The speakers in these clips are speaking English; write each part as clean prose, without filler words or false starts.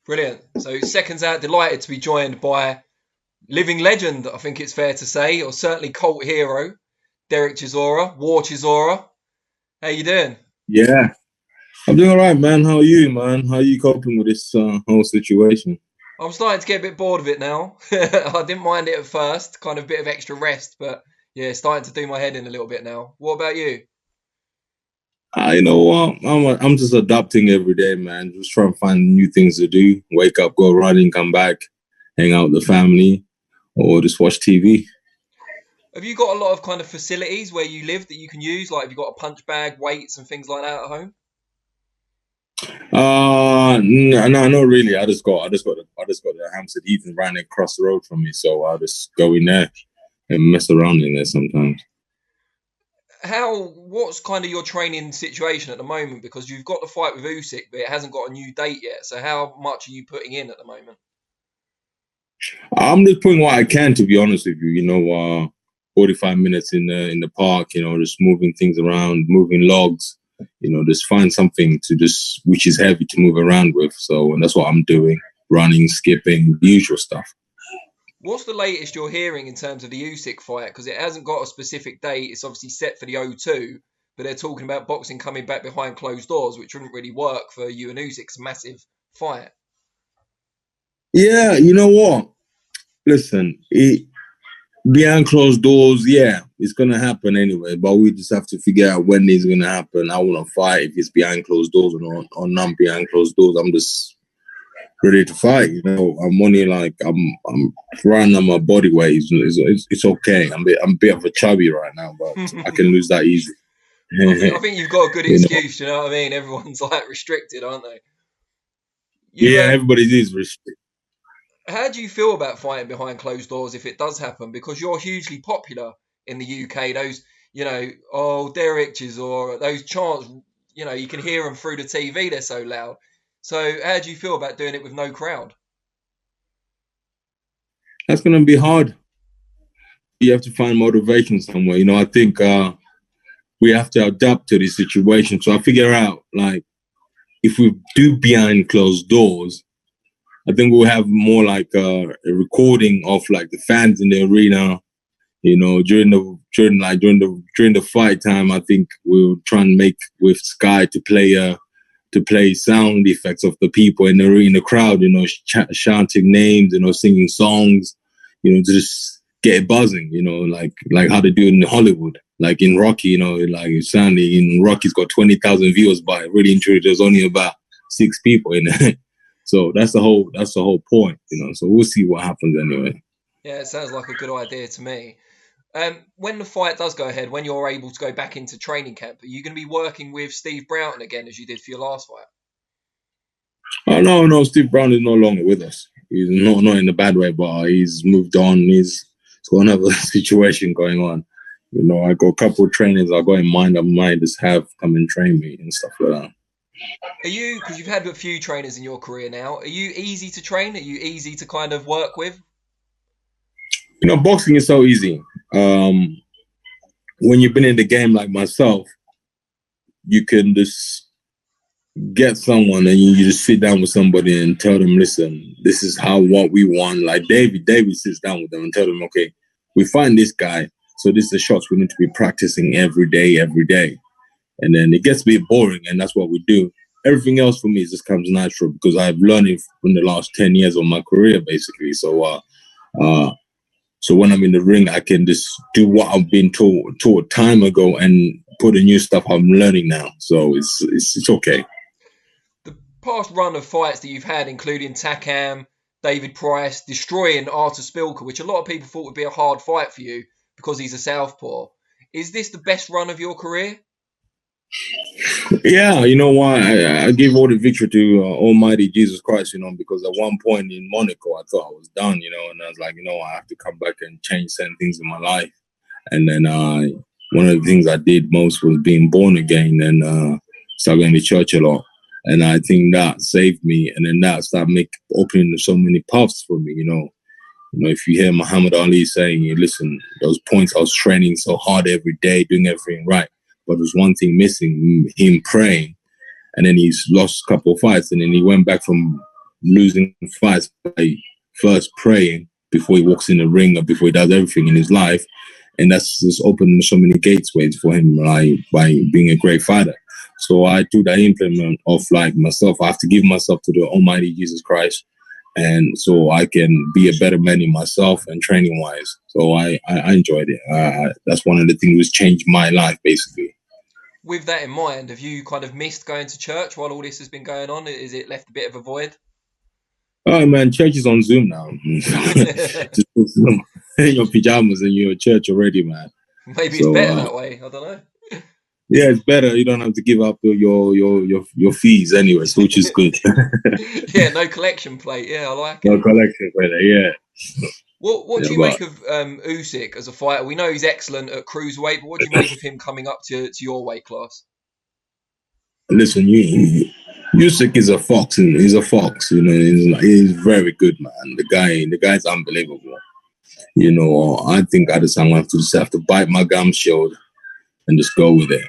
Brilliant. So Seconds Out, delighted to be joined by living legend, I think it's fair to say, or certainly cult hero, Dereck Chisora, War Chisora. How you doing? Yeah, I'm doing all right, man. How are you, man? How are you coping with this whole situation? I'm starting to get a bit bored of it now. I didn't mind it at first, kind of bit of extra rest, but yeah, starting to do my head in a little bit now. What about you? You know what? I'm just adapting every day, man. Just trying to find new things to do. Wake up, go running, come back, hang out with the family, or just watch TV. Have you got a lot of kind of facilities where you live that you can use? Like, have you got a punch bag, weights, and things like that at home? No, not really. I just got the Hampstead Heath right across the road from me, so I'll just go in there and mess around in there sometimes. What's kind of your training situation at the moment? Because you've got the fight with Usyk, but it hasn't got a new date yet. So how much are you putting in at the moment? I'm just putting what I can, to be honest with you. 45 minutes in the park. Just moving things around, moving logs. Just find something to just which is heavy to move around with. So, and that's what I'm doing: running, skipping, the usual stuff. What's the latest you're hearing in terms of the Usyk fight? Because it hasn't got a specific date. It's obviously set for the O2, but they're talking about boxing coming back behind closed doors, which wouldn't really work for you and Usyk's massive fight. Yeah, you know what? Listen, behind closed doors, yeah, it's gonna happen anyway. But we just have to figure out when it's gonna happen. I want to fight if it's behind closed doors or not behind closed doors. I'm just ready to fight. I'm only like I'm running on my body weight. It's okay. I'm a bit of a chubby right now, but I can lose that easy. I think you've got a good you know, excuse. You know what I mean? Everyone's like restricted, aren't they? You yeah, everybody is restricted. How do you feel about fighting behind closed doors if it does happen? Because you're hugely popular in the UK. Those, oh, Dereck Chisora, those chants, you can hear them through the TV. They're so loud. So how do you feel about doing it with no crowd? That's gonna be hard. You have to find motivation somewhere. I think we have to adapt to this situation. So I figure out like if we do behind closed doors, I think we'll have more like a recording of like the fans in the arena. During the fight time, I think we'll try and make with Sky to play sound effects of the people in the crowd. Chanting names. Singing songs. To just get it buzzing. Like how they do in Hollywood. Like in Rocky, like Sandy in Rocky's got 20,000 viewers, but really and truly, there's only about 6 people in it. So that's the whole point. So we'll see what happens anyway. Yeah, it sounds like a good idea to me. When the fight does go ahead, when you're able to go back into training camp, are you going to be working with Steve Broughton again as you did for your last fight? Oh no, Steve Brown is no longer with us. He's not in a bad way, but he's moved on. He's got another situation going on. I got a couple of trainers I got in mind. I might just have come and train me and stuff like that. Because you've had a few trainers in your career now, are you easy to train? Are you easy to kind of work with? Boxing is so easy. When you've been in the game like myself, you can just get someone and you just sit down with somebody and tell them, listen, this is what we want. Like David sits down with them and tell them, okay, we find this guy, so this is the shots we need to be practicing every day. And then it gets a bit boring, and that's what we do. Everything else for me just comes natural because I've learned it from the last 10 years of my career, basically. So when I'm in the ring, I can just do what I've been taught time ago and put the new stuff I'm learning now. So it's okay. The past run of fights that you've had, including Takam, David Price, destroying Artur Spilka, which a lot of people thought would be a hard fight for you because he's a southpaw. Is this the best run of your career? Yeah, you know what? I give all the victory to Almighty Jesus Christ, because at one point in Monaco, I thought I was done, and I was like, I have to come back and change certain things in my life. And then one of the things I did most was being born again and start going to church a lot. And I think that saved me. And then that started opening so many paths for me, if you hear Muhammad Ali saying, listen, those points I was training so hard every day, doing everything right. But there's one thing missing, him praying. And then he's lost a couple of fights. And then he went back from losing fights by first praying before he walks in the ring or before he does everything in his life. And that's just opened so many gateways for him, like, by being a great fighter. So I do that implement of like myself. I have to give myself to the Almighty Jesus Christ, and so I can be a better man in myself and training wise. So I enjoyed it. That's one of the things which changed my life basically. With that in mind, have you kind of missed going to church while all this has been going on? Is it left a bit of a void? Oh man, church is on Zoom now. Just put Zoom in your pajamas and you're at church already, man. Maybe it's better that way. I don't know. Yeah, it's better. You don't have to give up your fees anyway, so which is good. Yeah, no collection plate. Yeah, I like it. No collection plate. Yeah. What do you make of Usyk as a fighter? We know he's excellent at cruiserweight, but what do you make of him coming up to your weight class? Listen, Usyk is a fox, and he's a fox. You know, he's very good, man. The guy's unbelievable. You know, I think at the time I just have to bite my gum shield and just go with it.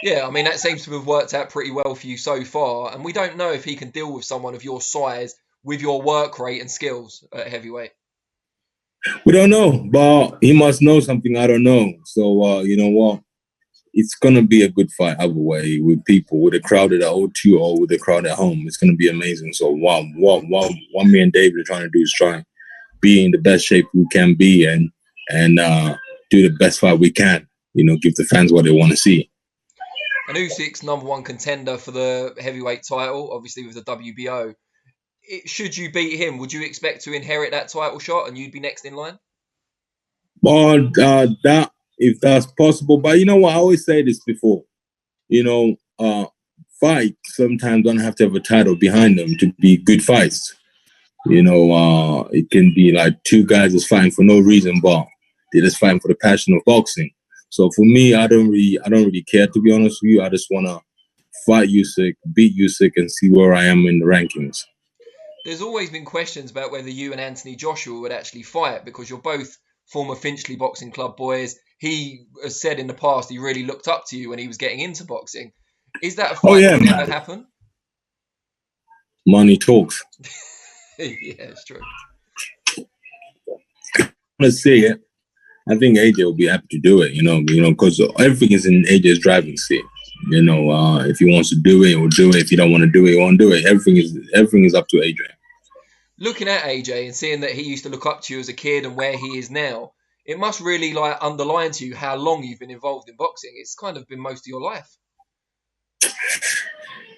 Yeah, I mean, that seems to have worked out pretty well for you so far, and we don't know if he can deal with someone of your size with your work rate and skills at heavyweight. We don't know, but he must know something I don't know. So, you know what? It's going to be a good fight either way, with people, with a crowd at the O2 or with a crowd at home. It's going to be amazing. So what me and David are trying to do is try and be in the best shape we can be and do the best fight we can, you know, give the fans what they want to see. And Usyk's #1 contender for the heavyweight title, obviously with the WBO. Should you beat him, would you expect to inherit that title shot and you'd be next in line? Well, that, if that's possible. But you know what? I always say this before. You know, fights sometimes don't have to have a title behind them to be good fights. You know, it can be like two guys just fighting for no reason, but they're just fighting for the passion of boxing. So for me, I don't really care, to be honest with you. I just want to fight Usyk, beat Usyk, and see where I am in the rankings. There's always been questions about whether you and Anthony Joshua would actually fight, because you're both former Finchley Boxing Club boys. He has said in the past he really looked up to you when he was getting into boxing. Is that a fight that would ever happen? Money talks. Yeah, it's true. Let's see it. I think AJ will be happy to do it, you know, because everything is in AJ's driving seat. You know, if he wants to do it, he'll do it. If he don't want to do it, he won't do it. Everything is up to AJ. Looking at AJ and seeing that he used to look up to you as a kid and where he is now, it must really like underline to you how long you've been involved in boxing. It's kind of been most of your life.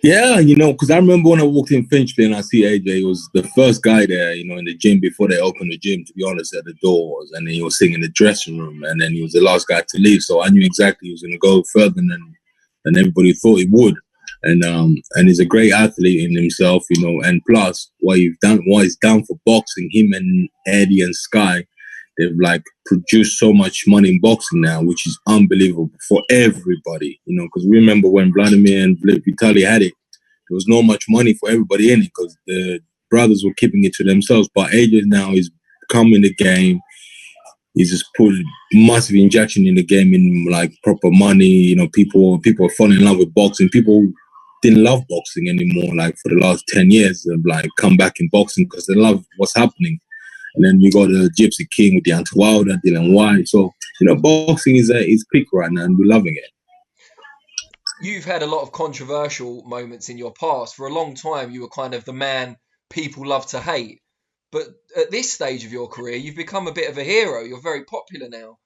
Yeah, you know, because I remember when I walked in Finchley and I see AJ, he was the first guy there, you know, in the gym before they opened the gym, to be honest, at the doors. And then he was sitting in the dressing room, and then he was the last guy to leave. So I knew exactly he was going to go further than everybody thought he would. And he's a great athlete in himself, you know, and plus what he's done for boxing, him and Eddie and Sky, they've like produced so much money in boxing now, which is unbelievable for everybody, you know, because remember when Vladimir and Vitaly had it, there was not much money for everybody in it because the brothers were keeping it to themselves. But AJ now is come in the game. He's just put massive injection in the game in like proper money. You know, people are falling in love with boxing. People didn't love boxing anymore. Like for the last 10 years, they've like come back in boxing because they love what's happening. And then you got the Gypsy King with Deontay Wilder, Dylan White. So, you know, boxing is peak right now and we're loving it. You've had a lot of controversial moments in your past. For a long time, you were kind of the man people love to hate. But at this stage of your career, you've become a bit of a hero. You're very popular now.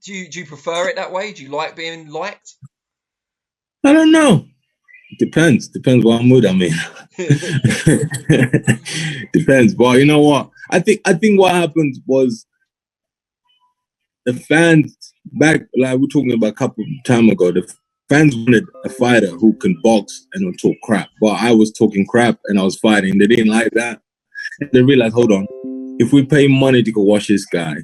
Do you prefer it that way? Do you like being liked? I don't know. Depends what mood I'm in. Depends. But you know what? I think what happened was the fans back, like we're talking about a couple of time ago, the fans wanted a fighter who can box and don't talk crap. But I was talking crap and I was fighting. They didn't like that. And they realized, hold on, if we pay money to go watch this guy,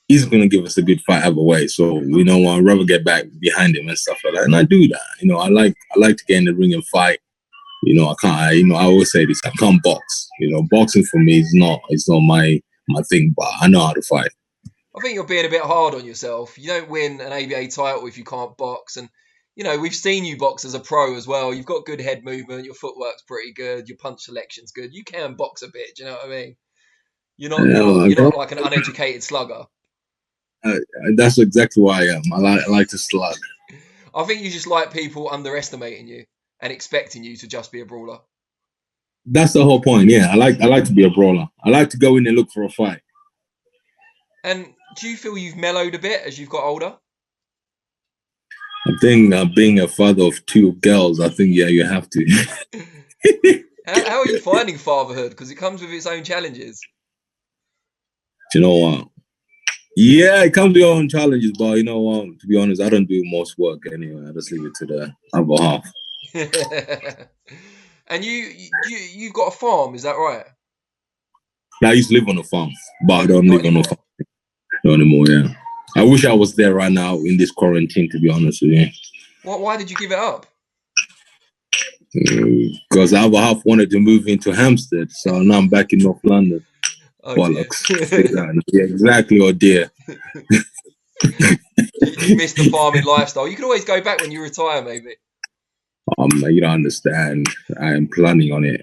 he's going to give us a good fight either way. So, you know, I'd rather get back behind him and stuff like that. And I do that. You know, I like to get in the ring and fight. You know, I always say this, I can't box. You know, boxing for me is not my thing, but I know how to fight. I think you're being a bit hard on yourself. You don't win an ABA title if you can't box. And you know, we've seen you box as a pro as well. You've got good head movement. Your footwork's pretty good. Your punch selection's good. You can box a bit. Do you know what I mean? You're not like an uneducated slugger. That's exactly why I am. I like to slug. I think you just like people underestimating you and expecting you to just be a brawler. That's the whole point. Yeah, I like to be a brawler. I like to go in and look for a fight. And do you feel you've mellowed a bit as you've got older? I think being a father of 2 girls, I think you have to. How are you finding fatherhood? Because it comes with its own challenges. You know what? Yeah, it comes with your own challenges, but you know what? To be honest, I don't do most work anyway. I just leave it to the other half. And you've got a farm, is that right? I used to live on a farm, but I don't live on a farm anymore. Yeah, I wish I was there right now in this quarantine. To be honest with you. Why did you give it up? Because the other half wanted to move into Hampstead, so now I'm back in North London. Oh, bollocks. Yeah, exactly, oh dear. You missed the farming lifestyle. You could always go back when you retire, maybe. You don't understand. I am planning on it.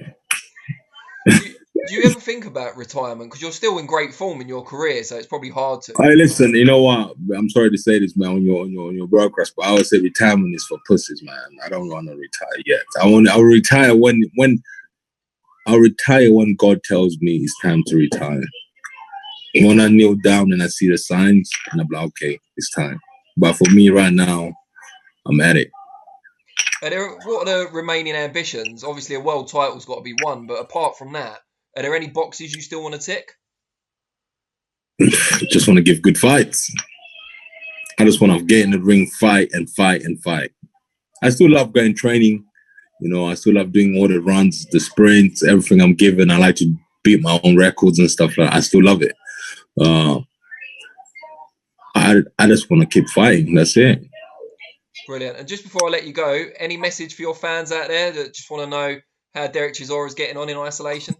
Do you ever think about retirement? Because you're still in great form in your career, so it's probably hard to. Hey, listen, you know what? I'm sorry to say this, man, on your broadcast, but I always say retirement is for pussies, man. I don't want to retire yet. I'll retire when God tells me it's time to retire. When I kneel down and I see the signs, and I'm like, okay, it's time. But for me right now, I'm at it. What are the remaining ambitions? Obviously, a world title's got to be won, but apart from that, are there any boxes you still want to tick? Just want to give good fights. I just want to get in the ring, fight and fight and fight. I still love going training. You know, I still love doing all the runs, the sprints, everything I'm given. I like to beat my own records and stuff like that. I still love it. I just want to keep fighting. That's it. Brilliant. And just before I let you go, any message for your fans out there that just want to know how Dereck Chisora is getting on in isolation?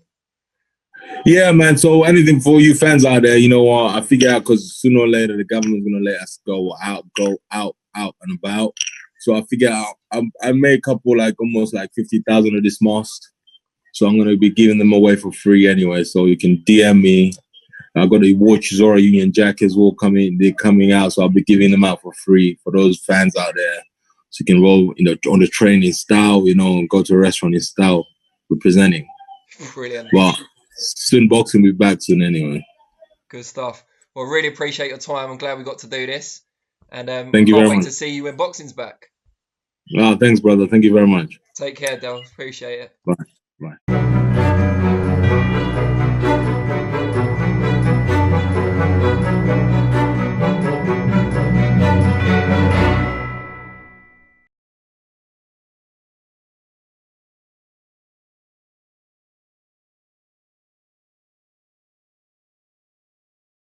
Yeah, man. So anything for you fans out there, you know, I figure out because sooner or later the government's going to let us go out and about. So I figure out I made a couple, like almost like 50,000 of this mask. So I'm going to be giving them away for free anyway. So you can DM me. I got the War Chisora Union jackets all coming. They're coming out. So I'll be giving them out for free for those fans out there. So you can roll, you know, on the train in style, you know, and go to a restaurant in style, representing. Brilliant. Well, soon boxing will be back soon anyway. Good stuff. Well, really appreciate your time. I'm glad we got to do this. And thank you can't very wait much to see you when boxing's back. Oh, thanks, brother. Thank you very much. Take care, Del. Appreciate it. Bye. Bye.